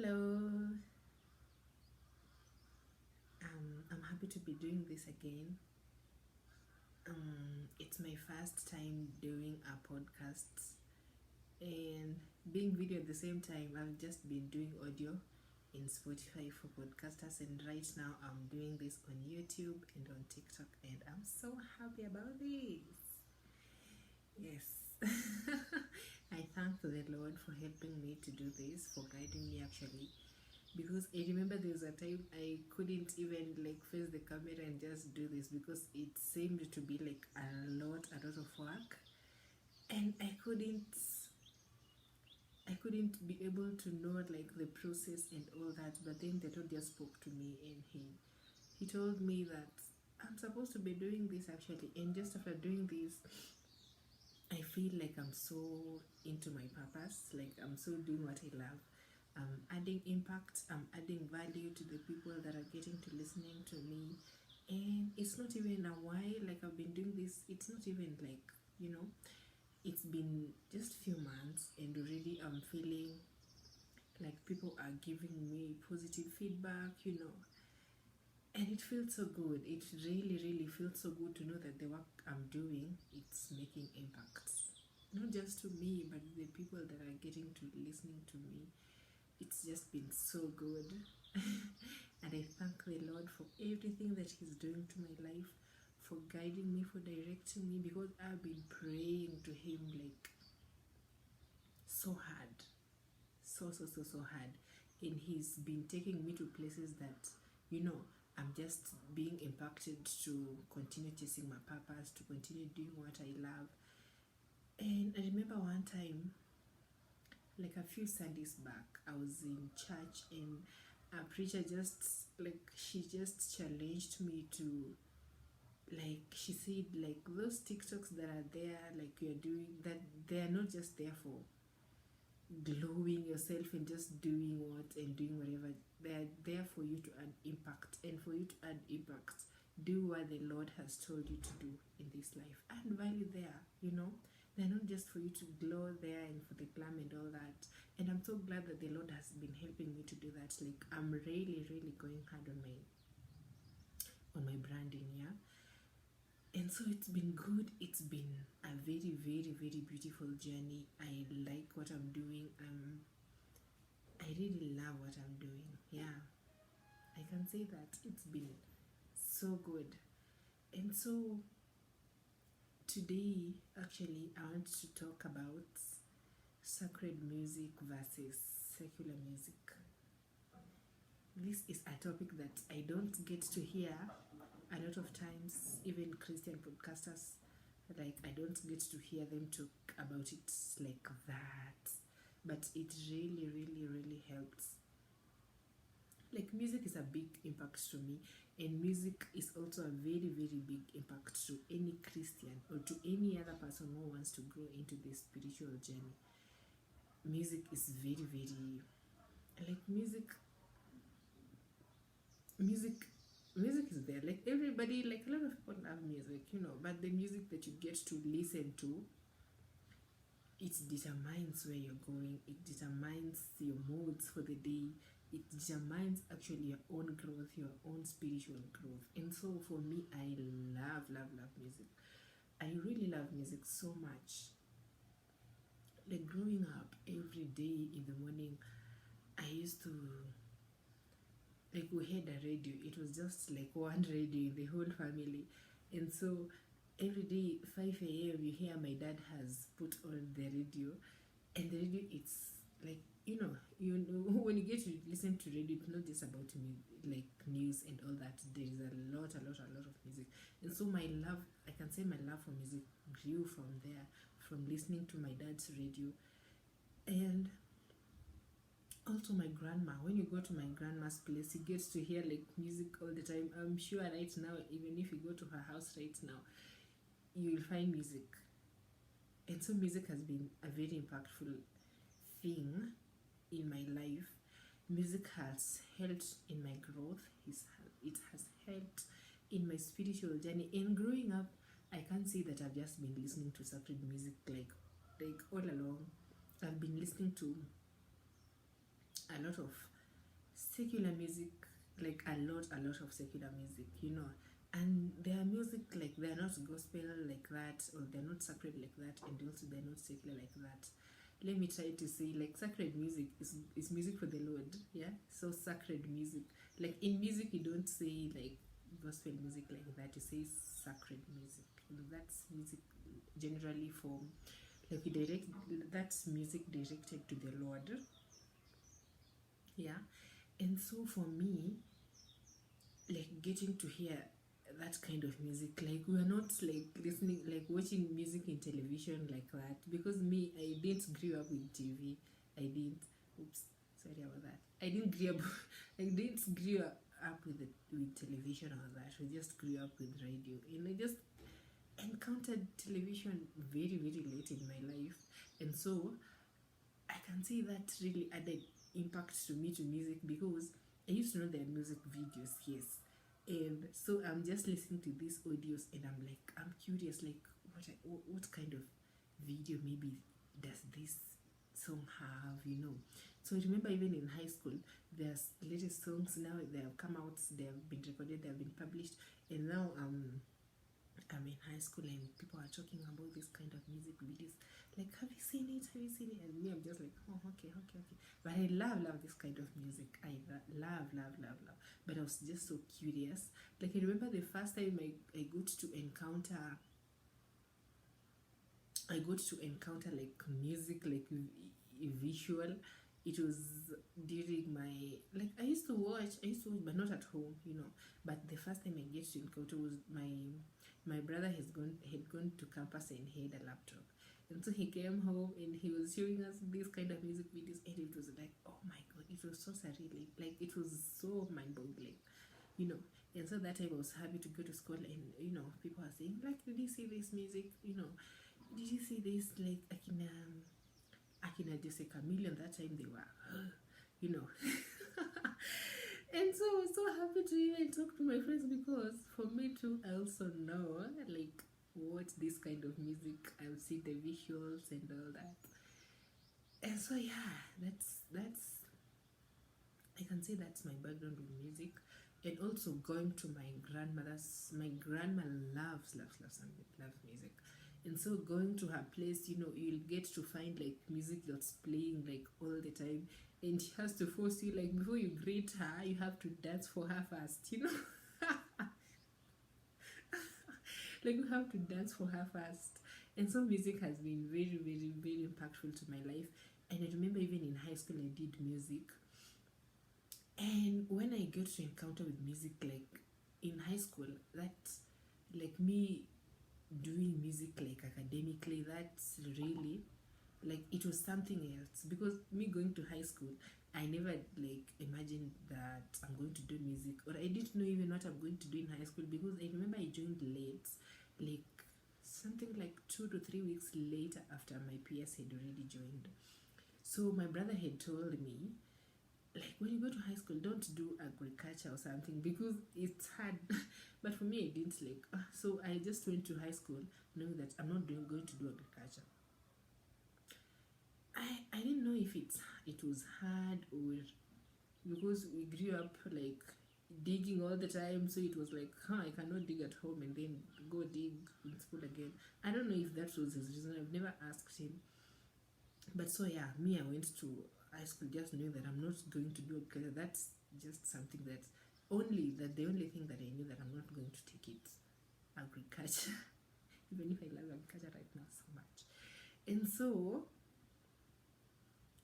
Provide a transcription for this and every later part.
Hello, I'm happy to be doing this again. It's my first time doing a podcast and being video at the same time. I've just been doing audio in Spotify for podcasters, and right now I'm doing this on YouTube and on TikTok, and I'm so happy about this. Yes. I thank the Lord for helping me to do this, for guiding me actually, because I remember there was a time I couldn't even face the camera and just do this because it seemed to be a lot of work, and I couldn't be able to know the process and all that. But then the Lord just spoke to me, and he told me that I'm supposed to be doing this actually, and just after doing this I feel like I'm so into my purpose, like I'm so doing what I love. I'm adding impact, I'm adding value to the people that are getting to listening to me. And it's not even a while, I've been doing this, it's not even you know, it's been just few months, and already I'm feeling like people are giving me positive feedback. And it feels so good. It really feels so good to know that the work I'm doing, it's making impacts. Not just to me, but the people that are getting to listening to me. It's just been so good. And I thank the Lord for everything that He's doing to my life, for guiding me, for directing me, because I've been praying to Him so hard. So hard. And He's been taking me to places that, I'm just being impacted to continue chasing my purpose, to continue doing what I love. And I remember one time, a few Sundays back, I was in church, and a preacher she just challenged me to, she said, those TikToks that are there, you're doing, that they are not just there for glowing yourself and just doing whatever. They're there for you to add impact, and for you to add impact, do what the Lord has told you to do in this life. Add value there. They're not just for you to glow there and for the glam and all that. And I'm so glad that the Lord has been helping me to do that. I'm really going hard on my branding. And so it's been good. It's been a very beautiful journey. I like what I'm doing. I really love what I'm doing. I can say that it's been so good. And so today, actually, I want to talk about sacred music versus secular music. This is a topic that I don't get to hear a lot of times. Even Christian podcasters, I don't get to hear them talk about it like that. But it really helps. Music is a big impact to me, and music is also a very big impact to any Christian or to any other person who wants to grow into this spiritual journey. Music is very music is there. Everybody, a lot of people love music, but the music that you get to listen to, it determines where you're going, it determines your moods for the day, it determines actually your own growth, your own spiritual growth. And so for me, I love music. I really love music so much. Growing up, every day in the morning, I used to, we had a radio. It was just one radio in the whole family. And so every day, 5 a.m., you hear my dad has put on the radio. And the radio, it's when you get to listen to radio, it's not just about news and all that. There is a lot of music. And so my love for music grew from there, from listening to my dad's radio. And also my grandma, when you go to my grandma's place, you get to hear music all the time. I'm sure right now, even if you go to her house right now, you will find music. And so music has been a very impactful thing in my life. Music has helped in my growth. It has helped in my spiritual journey. In growing up, I can't say that I've just been listening to sacred music like all along. I've been listening to a lot of secular music, like a lot of secular music, you know. And their music, like, they're not gospel like that, or they're not sacred like that, and also they're not secular like that. Let me try to say, like, sacred music is music for the Lord, yeah. So sacred music, like in music you don't say like gospel music like that, you say sacred music. You know, that's music generally for, like, you direct, that's music directed to the Lord, yeah. And so for me, like, getting to hear that kind of music, like, we're not like listening, like watching music in television like that, because me, I didn't grow up with TV. I didn't, oops, sorry about that, I didn't grow up I didn't grow up with with television or that. We just grew up with radio, and I just encountered television very late in my life. And so I can say that really added impact to me to music, because I used to know their music videos, yes. And so I'm just listening to these audios, and I'm like, I'm curious, like, what kind of video maybe does this song have, you know. So I remember even in high school, there's latest songs now, they have come out, they have been recorded, they have been published, and now I'm in high school and people are talking about this kind of music videos. Like, have you seen it? Have you seen it? And me, I'm just like, oh, okay. But I love this kind of music. I love. But I was just so curious. Like, I remember the first time I got to encounter like music, like visual. It was during my, like, I used to watch, but not at home, you know. But the first time I get to encounter was my brother had gone to campus and he had a laptop, and so he came home and he was showing us these kind of music videos, and it was like, oh my god, it was so surreal, like it was so mind-boggling, you know. And so that time I was happy to go to school, and you know, people are saying, like, did you see this music, you know, did you see this, like, Akina Jose Chameleon, that time they were you know. And so I was so happy to even talk to my friends, because for me too, I also know, like, what this kind of music, I've seen the visuals and all that. And so yeah, that's I can say that's my background with music. And also going to my grandma loves music. And so going to her place, you know, you'll get to find like music that's playing like all the time, and she has to force you, like, before you greet her, you have to dance for her first, you know. Like, you have to dance for her first. And so music has been very impactful to my life. And I remember even in high school I did music. And when I get to encounter with music, like in high school, that's like me doing music like academically, that's really, like, it was something else. Because me going to high school, I never like imagined that I'm going to do music, or I didn't know even what I'm going to do in high school, because I remember I joined late, like something like 2 to 3 weeks later after my PS had already joined. So my brother had told me, like, when you go to high school, don't do agriculture or something, because it's hard. But for me, I didn't like, so I just went to high school knowing that I'm not going to do agriculture. I didn't know if it was hard, or because we grew up like digging all the time, so it was like, I cannot dig at home and then go dig in school again. I don't know if that was his reason, I've never asked him. But so yeah, me, I went to high school just knowing that I'm not going to do it, because that's just something that the only thing that I knew, that I'm not going to take it, agriculture. Even if I love agriculture right now so much. And so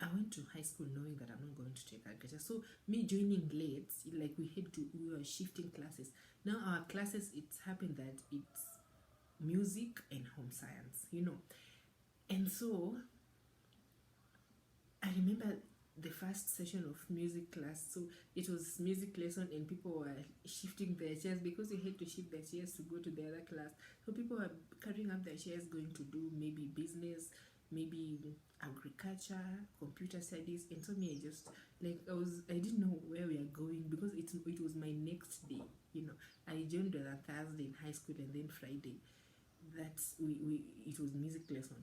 I went to high school knowing that I'm not going to take agriculture. So me joining late, like we were shifting classes. Now our classes, it's happened that it's music and home science, you know. And so I remember the first session of music class. So it was music lesson, and people were shifting their chairs, because they had to shift their chairs to go to the other class. So people were carrying up their chairs, going to do maybe business, maybe agriculture, computer studies. And so me, I just, like, I didn't know where we are going, because it was my next day, you know. I joined on a Thursday in high school, and then Friday, it was music lesson.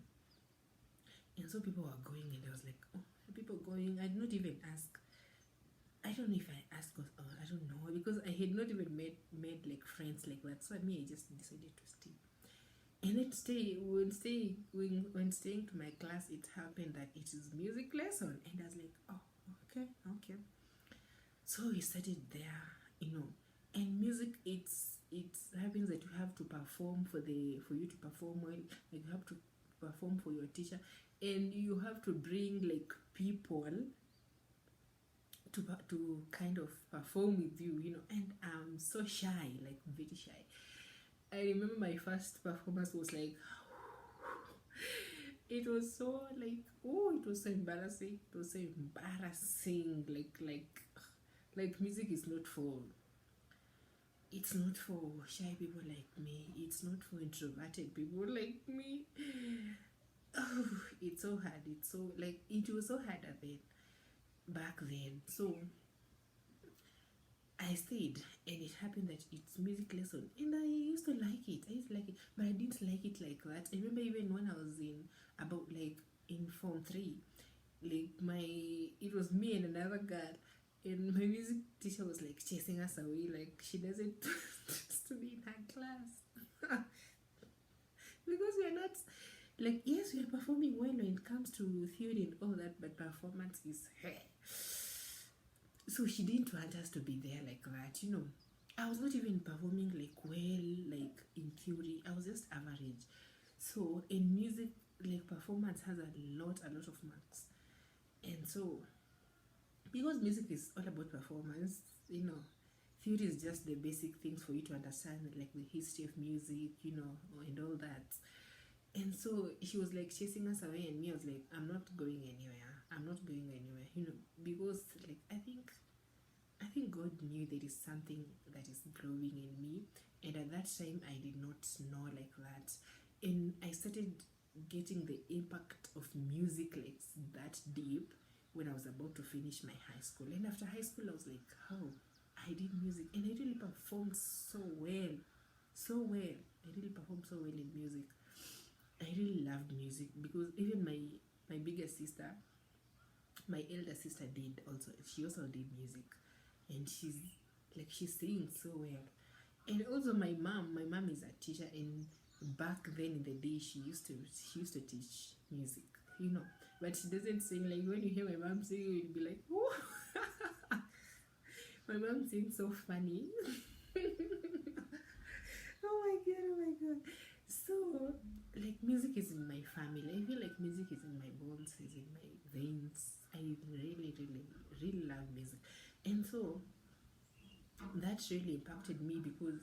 And so people were going, and I was like, oh, are people going? I did not even ask. I don't know if I asked or I don't know, because I had not even made like friends like that. So I just decided to stay. And then when staying to my class, it happened that it is music lesson, and I was like, oh, okay. So we started there, and music, it happens that you have to perform for you to perform well, like you have to perform for your teacher, and you have to bring like people to kind of perform with you, and I'm so shy, like very shy. I remember my first performance was like, it was so like, it was so embarrassing. It was so embarrassing. Like music is not for. It's not for shy people like me. It's not for introverted people like me. Oh, it's so hard. It's so like it was so hard back then. So I stayed, and it happened that it's music lesson, and I used to like it. But I didn't like it like that. I remember even when I was in Form 3, it was me and another girl, and my music teacher was like chasing us away, like she doesn't want to be in her class because we are not like, yes, we are performing well when it comes to theory and all that, but performance is her. So she didn't want us to be there like that. I was not even performing like well, like in theory. I was just average. So in music, like performance has a lot of marks. And so because music is all about performance, theory is just the basic things for you to understand, like the history of music, and all that. And so she was like chasing us away, and me, I was like, I'm not going anywhere. Because like I think God knew there is something that is growing in me, and at that time I did not know like that, and I started getting the impact of music like that deep when I was about to finish my high school. And after high school, I was like, oh, I did music, and I really performed so well. I really performed so well in music. I really loved music, because even my bigger sister, my elder sister, did also. She also did music, and she sings so well. And also my mom is a teacher, and back then in the day she used to teach music, but she doesn't sing. Like when you hear my mom sing, you'll be like, oh. My mom sings so funny. Oh my god. So like music is in my family. I feel like music is in my bones, is in my veins. I really love music. And so that really impacted me, because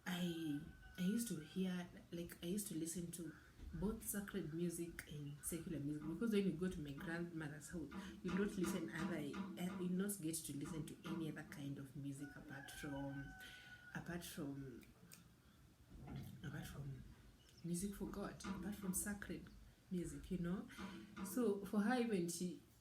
I used to hear, like I used to listen to both sacred music and secular music, because when you go to my grandmother's house, you don't get to listen to any other kind of music apart from music for God, apart from sacred music. So for her, when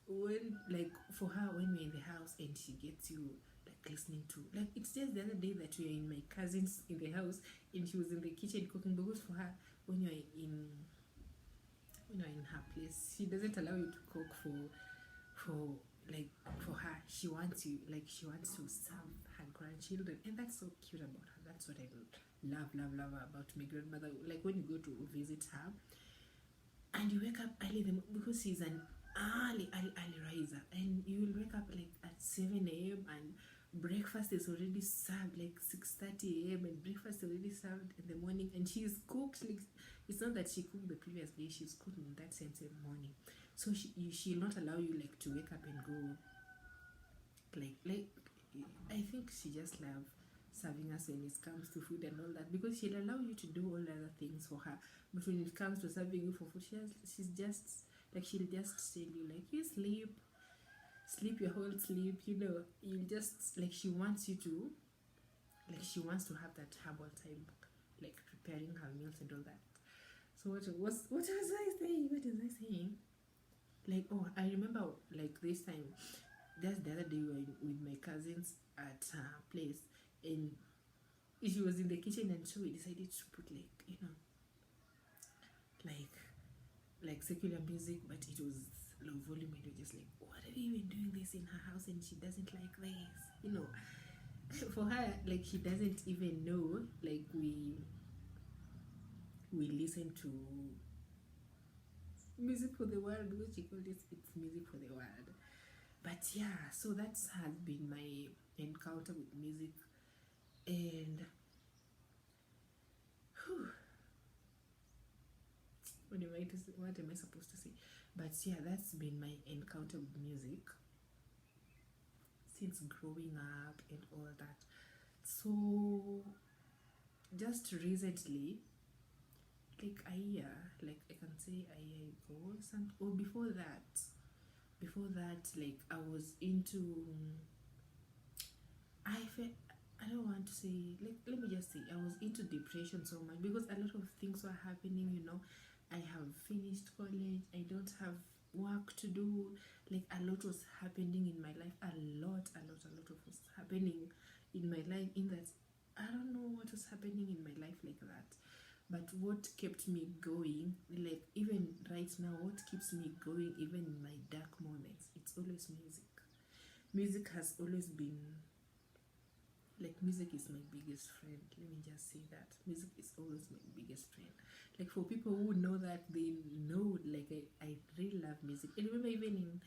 we're in the house and she gets you like listening to, like, it's just the other day that we were in my cousin's in the house, and she was in the kitchen cooking, because for her, when you're in her place, she doesn't allow you to cook for her. She wants to serve her grandchildren, and that's so cute about her. That's what I love about my grandmother. Like when you go to visit her, and you wake up early, because she's an early riser, and you will wake up like at 7 a.m. and breakfast is already served like 6:30 a.m. and breakfast is already served in the morning, and she's cooked. Like, it's not that she cooked the previous day, she's cooked in that same morning. So she'll not allow you like to wake up and go like I think she just loves serving us when it comes to food and all that, because she'll allow you to do all other things for her, but when it comes to serving you for food, she's just like, she'll just tell you like, you sleep your whole sleep, you'll just like, she wants to have that herbal time, like preparing her meals and all that. So what was I saying? Like, oh, I remember like this time, just the other day, we were with my cousins at her place, and she was in the kitchen, and so we decided to put like secular music, but it was low volume, and you're just like, what are you even doing this in her house and she doesn't like this, you know? For her, like, she doesn't even know, like, we listen to music for the world, which she called it's music for the world. But yeah, so that has been my encounter with music. And whew, what am I supposed to say? But yeah, that's been my encounter with music since growing up and all that. So just recently, like a year, like I can say a year ago, or before that, like I was into, I don't want to say, like, let me just say I was into depression so much because a lot of things were happening, you know. I have finished college, I don't have work to do, like a lot was happening in my life, a lot of was happening in my life, in that I don't know what was happening in my life like that. But what kept me going, like even right now, what keeps me going even in my dark moments, it's always music. Music has always been, like, music is my biggest friend. Let me just say that music is always my biggest friend. Like, for people who know that, they know, like, I really love music. I remember even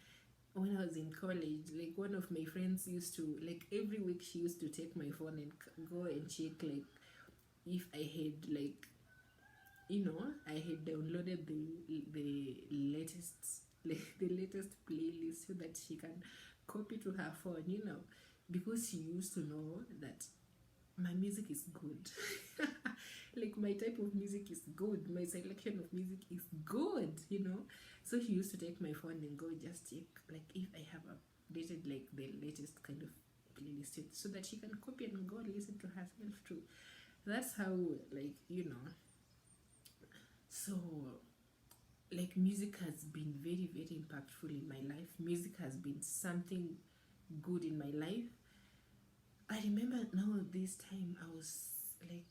when I was in college, like one of my friends used to, like, every week she used to take my phone and go and check, like, if I had, like, you know, I had downloaded the latest, like the latest playlist, so that she can copy to her phone, you know, because she used to know that my music is good. Like, my type of music is good, my selection of music is good, you know. So she used to take my phone and go just check, like, if I have updated, like, the latest kind of playlist, so that she can copy and go and listen to herself too. That's how, like, you know. So, like, music has been very, very impactful in my life. Music has been something good in my life. I remember now this time, I was like,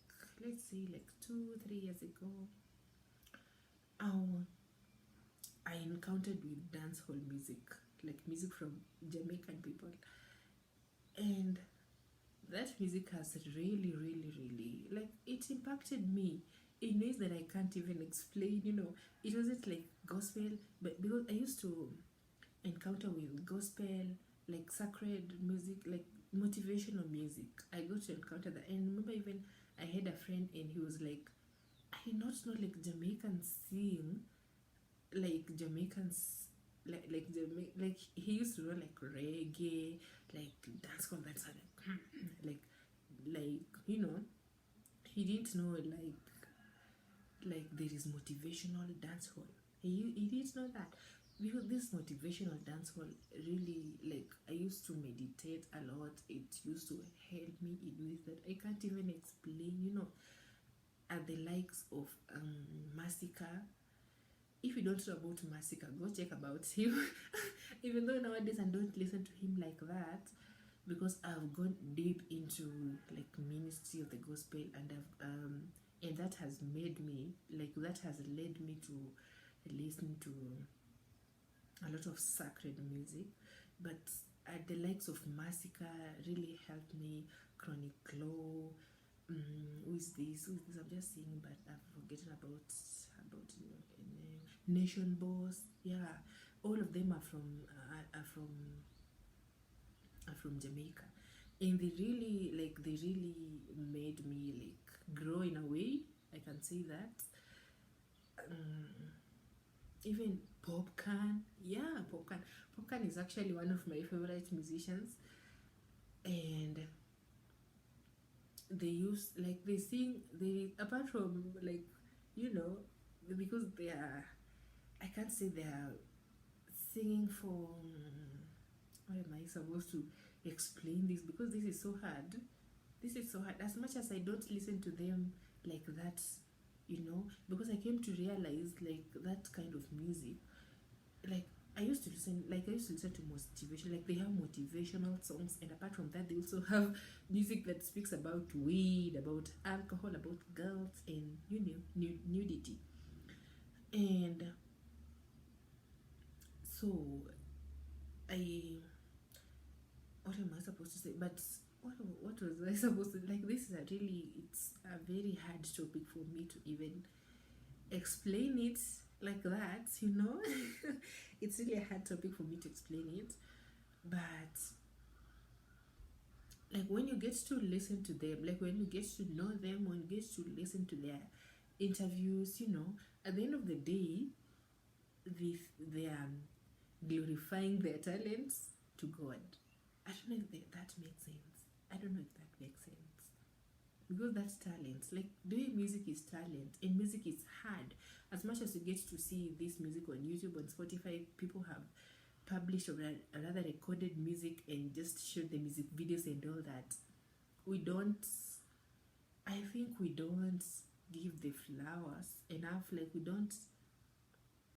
let's say like 2-3 years ago, I encountered with dancehall music, like music from Jamaican people. And that music has really, really, really, like, it impacted me in ways that I can't even explain, you know. It wasn't like gospel, but because I used to encounter with gospel, like sacred music, like motivational music. I got to encounter that. And remember, even I had a friend and he was like, I did not know, like, Jamaicans sing, like Jamaicans, like he used to know, like, reggae, like dancehall, that's like, you know, he didn't know, like there is motivational dancehall. He didn't know that. Because this motivational dancehall, really, like, I used to meditate a lot. It used to help me in ways that I can't even explain, you know. At the likes of Masika. If you don't know about Masika, go check about him. Even though nowadays I don't listen to him like that, because I've gone deep into, like, ministry of the gospel, and and that has made me, like, that has led me to listen to a lot of sacred music. But at the likes of Massacre really helped me. Chronic Glow, who is this? I'm just saying, but I've forgotten about Nation Boss. Yeah, all of them are from Jamaica, and they really made me, like, grow in a way. I can say that. Even Popcorn, yeah, Popcorn is actually one of my favorite musicians, and they sing, apart from, like, you know, because they are, I can't say they are singing for, how am I supposed to explain this, because this is so hard. As much as I don't listen to them like that, you know, because I came to realize, like, that kind of music, like, I used to listen to motivation, like, they have motivational songs, and apart from that, they also have music that speaks about weed, about alcohol, about girls, and, you know, nudity. And So I, what am I supposed to say? But what was I supposed to, like, this is a really, it's a very hard topic for me to even explain it like that, you know. It's really a hard topic for me to explain it, but like when you get to listen to them, like when you get to know them, when you get to listen to their interviews, you know, at the end of the day, they are glorifying their talents to God. I don't know if that makes sense. I don't know if that makes sense, because that's talent. Like doing music is talent, and music is hard. As much as you get to see this music on YouTube, on Spotify, people have published or rather recorded music and just showed the music videos and all that. We don't, I think we don't give the flowers enough. Like we don't